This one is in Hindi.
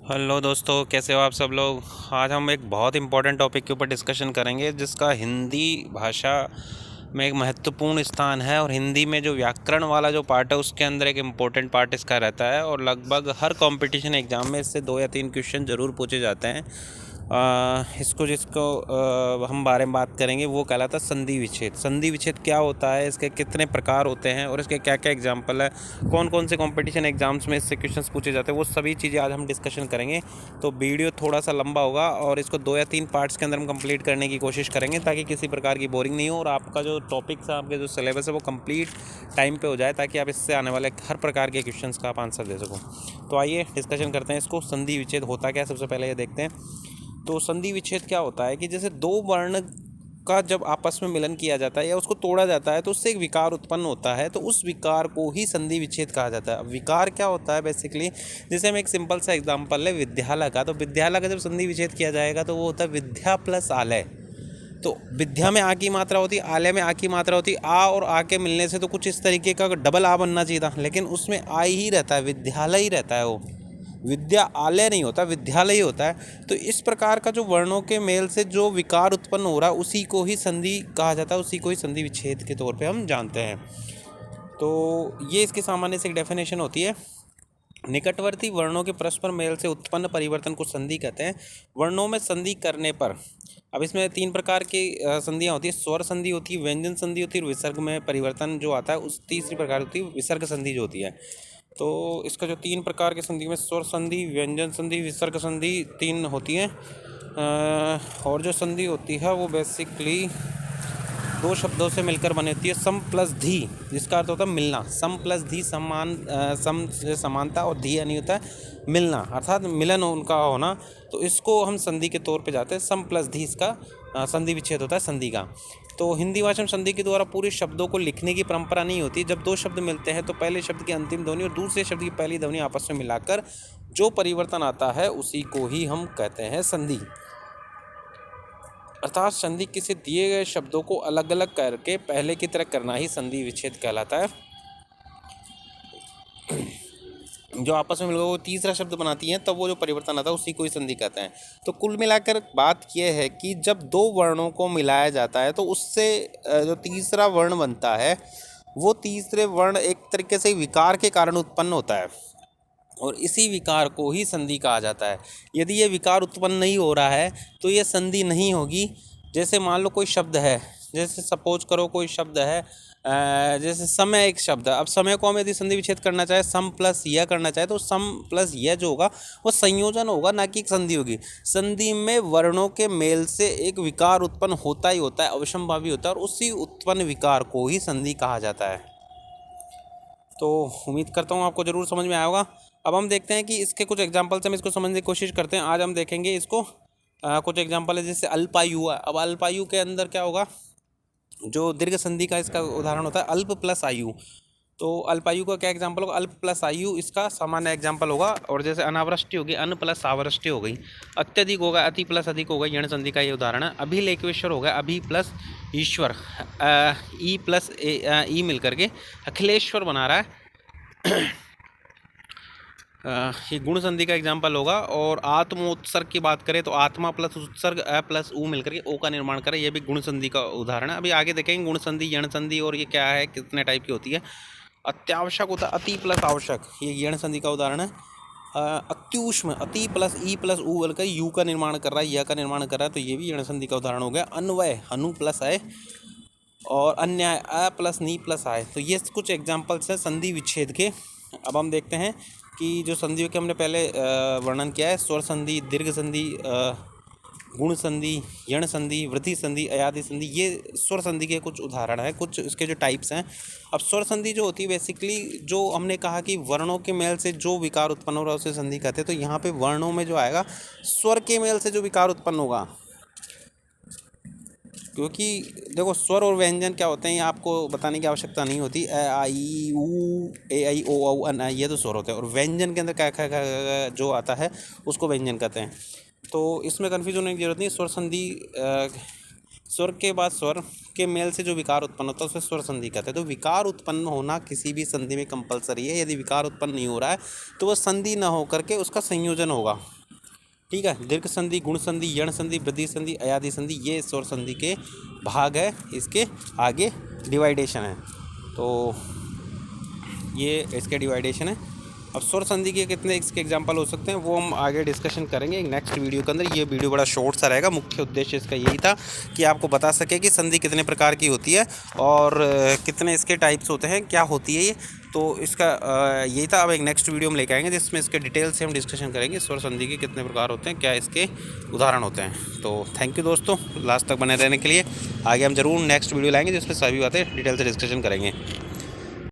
हेलो दोस्तों, कैसे हो आप सब लोग। आज हम एक बहुत इम्पोर्टेंट टॉपिक के ऊपर डिस्कशन करेंगे जिसका हिंदी भाषा में एक महत्वपूर्ण स्थान है। और हिंदी में जो व्याकरण वाला जो पार्ट है उसके अंदर एक इम्पोर्टेंट पार्ट इसका रहता है और लगभग हर कंपटीशन एग्ज़ाम में इससे 2 या 3 क्वेश्चन ज़रूर पूछे जाते हैं। जिसको हम बारे में बात करेंगे वो कहलाता है संधि विच्छेद। संधि विच्छेद क्या होता है, इसके कितने प्रकार होते हैं और इसके क्या क्या एग्जाम्पल है, कौन कौन से कंपटीशन एग्जाम्स में इससे क्वेश्चंस पूछे जाते हैं, वो सभी चीज़ें आज हम डिस्कशन करेंगे। तो वीडियो थोड़ा सा लंबा होगा और इसको 2 या 3 पार्ट्स के अंदर हम कंप्लीट करने की कोशिश करेंगे ताकि किसी प्रकार की बोरिंग नहीं हो और आपका जो टॉपिक्स है, आपके जो सिलेबस है वो कंप्लीट टाइम पे हो जाए ताकि आप इससे आने वाले हर प्रकार के क्वेश्चंस का आप आंसर दे सको। तो आइए डिस्कशन करते हैं इसको। संधि विच्छेद होता क्या है, सबसे पहले ये देखते हैं। तो संधि विच्छेद क्या होता है कि जैसे दो वर्ण का जब आपस में मिलन किया जाता है या उसको तोड़ा जाता है तो उससे एक विकार उत्पन्न होता है, तो उस विकार को ही संधि विच्छेद कहा जाता है। अब विकार क्या होता है बेसिकली, जैसे हम एक सिंपल सा एग्जांपल है विद्यालय का। तो विद्यालय का जब संधि विच्छेद किया जाएगा तो वो होता है विद्या प्लस आलय। तो विद्या में आ की मात्रा होती है, आलय में आ की मात्रा होती है। आ और आ के मिलने से तो कुछ इस तरीके का डबल आ बनना चाहिए था, लेकिन उसमें आ ही रहता है, विद्यालय ही रहता है। वो विद्यालय नहीं होता, विद्यालय ही होता है। तो इस प्रकार का जो वर्णों के मेल से जो विकार उत्पन्न हो रहा है उसी को ही संधि कहा जाता है, उसी को ही संधि विच्छेद के तौर पे हम जानते हैं। तो ये इसकी सामान्य से एक डेफिनेशन होती है। निकटवर्ती वर्णों के परस्पर मेल से उत्पन्न परिवर्तन को संधि कहते हैं। वर्णों में संधि करने पर, अब इसमें 3 प्रकार की संधियाँ होती है। स्वर संधि होती है, व्यंजन संधि होती है और विसर्ग में परिवर्तन जो आता है उस तीसरी प्रकार होती है विसर्ग संधि जो होती है। तो इसका जो 3 प्रकार की संधि में स्वर संधि, व्यंजन संधि, विसर्ग संधि 3 होती हैं। और जो संधि होती है वो बेसिकली 2 शब्दों से मिलकर बनी होती है। सम प्लस धी, जिसका अर्थ होता है मिलना। सम प्लस धी समान, सम से समानता और धी यानी होता है मिलना, अर्थात मिलन उनका होना। तो इसको हम संधि के तौर पे जाते हैं। सम प्लस धी इसका संधि विच्छेद होता है संधि का। तो हिंदी भाषा में संधि के द्वारा पूरे शब्दों को लिखने की परंपरा नहीं होती। जब 2 शब्द मिलते हैं तो पहले शब्द की अंतिम ध्वनि और दूसरे शब्द की पहली ध्वनि आपस में मिलाकर जो परिवर्तन आता है उसी को ही हम कहते हैं संधि। अर्थात संधि किसी दिए गए शब्दों को अलग अलग करके पहले की तरह करना ही संधि विच्छेद कहलाता है। जो आपस में मिलकर वो तीसरा शब्द बनाती हैं तब वो जो परिवर्तन आता है उसी को ही संधि कहते हैं। तो कुल मिलाकर बात यह है कि जब 2 वर्णों को मिलाया जाता है तो उससे जो तीसरा वर्ण बनता है वो तीसरे वर्ण एक तरीके से विकार के कारण उत्पन्न होता है और इसी विकार को ही संधि कहा जाता है। यदि ये विकार उत्पन्न नहीं हो रहा है तो ये संधि नहीं होगी। जैसे मान लो कोई शब्द है, जैसे सपोज करो कोई शब्द है, जैसे समय एक शब्द है। अब समय को हम यदि संधि विच्छेद करना चाहे, सम प्लस यह करना चाहे, तो सम प्लस यह जो होगा वो संयोजन होगा, ना कि संधि होगी। संधि में वर्णों के मेल से एक विकार उत्पन्न होता ही होता है, अवश्यंभावी होता है, और उसी उत्पन्न विकार को ही संधि कहा जाता है। तो उम्मीद करता हूँ आपको ज़रूर समझ में आया होगा। अब हम देखते हैं कि इसके कुछ एग्जाम्पल से हम इसको समझने की कोशिश करते हैं। आज हम देखेंगे इसको कुछ एग्जाम्पल है, जैसे अल्पायु है। अब अल्पायु के अंदर क्या होगा, जो दीर्घ संधि का इसका उदाहरण होता है अल्प प्लस आयु। तो अल्पायु का क्या एग्जाम्पल होगा, अल्प प्लस आयु इसका सामान्य एग्जाम्पल होगा। और जैसे अनावृष्टि होगी, अन प्लस आवृष्टि हो गई। अत्यधिक होगा, अति प्लस अधिक होगा, यण संधि का ये उदाहरण है। अभिलेखेश्वर होगा, अभि प्लस ईश्वर, ई प्लस ई मिल करके अखिलेश्वर बना रहा है। ये गुण संधि का एग्जाम्पल होगा। और आत्मोत्सर्ग की बात करें तो आत्मा प्लस उत्सर्ग अ प्लस उ मिलकर के ओ का निर्माण करें, यह भी गुण संधि का उदाहरण है। अभी आगे देखेंगे गुण संधि, यण संधि और ये क्या है, कितने टाइप की होती है। अत्यावश्यक होता है अति प्लस आवश्यक, ये यण संधि का उदाहरण है। अत्युष्म, अति प्लस ई प्लस उ बलकर यू का निर्माण कर रहा है, य का निर्माण कर रहा है, तो ये भी यण संधि का उदाहरण हो गया। अन्वय, हनु प्लस आय, और अन्याय अ प्लस नी प्लस आय। तो ये कुछ एग्जाम्पल्स हैं संधि विच्छेद के। अब हम देखते हैं कि जो संधियों के हमने पहले वर्णन किया है, स्वर संधि, दीर्घ संधि, गुण संधि, यण संधि, वृद्धि संधि, अयादि संधि, ये स्वर संधि के कुछ उदाहरण हैं, कुछ इसके जो टाइप्स हैं। अब स्वर संधि जो होती है बेसिकली, जो हमने कहा कि वर्णों के मेल से जो विकार उत्पन्न हो रहा है उसे संधि कहते हैं। तो यहाँ पे वर्णों में जो आएगा, स्वर के मेल से जो विकार उत्पन्न होगा, क्योंकि देखो स्वर और व्यंजन क्या होते हैं ये आपको बताने की आवश्यकता नहीं होती। ए आई ऊ, ए आई ओ औ अन आ, ये तो स्वर होते हैं। और व्यंजन के अंदर क्या क्या जो आता है उसको व्यंजन कहते हैं। तो इसमें कन्फ्यूज होने की जरूरत नहीं। स्वर संधि, स्वर के बाद स्वर के मेल से जो विकार उत्पन्न होता है उसे स्वर संधि कहते हैं। तो विकार उत्पन्न होना किसी भी संधि में कंपलसरी है। यदि विकार उत्पन्न नहीं हो रहा है तो वह संधि न होकर के उसका संयोजन होगा। ठीक है। दीर्घ संधि, गुण संधि, यण संधि, वृद्धि संधि, अयादि संधि, ये स्वर संधि के भाग है, इसके आगे डिवाइडेशन है। तो ये इसके डिवाइडेशन है। अब स्वर संधि के कितने इसके एग्जांपल हो सकते हैं वो हम आगे डिस्कशन करेंगे नेक्स्ट वीडियो के अंदर। ये वीडियो बड़ा शॉर्ट सा रहेगा। मुख्य उद्देश्य इसका यही था कि आपको बता सके कि संधि कितने प्रकार की होती है और कितने इसके टाइप्स होते हैं, क्या होती है ये। तो इसका यही था। अब एक नेक्स्ट वीडियो में लेकर आएंगे जिसमें इसके डिटेल से हम डिस्कशन करेंगे स्वर संधि के कितने प्रकार होते हैं, क्या इसके उदाहरण होते हैं। तो थैंक यू दोस्तों लास्ट तक बने रहने के लिए। आगे हम जरूर नेक्स्ट वीडियो लाएंगे जिसमें सभी बातें डिटेल से डिस्कशन करेंगे।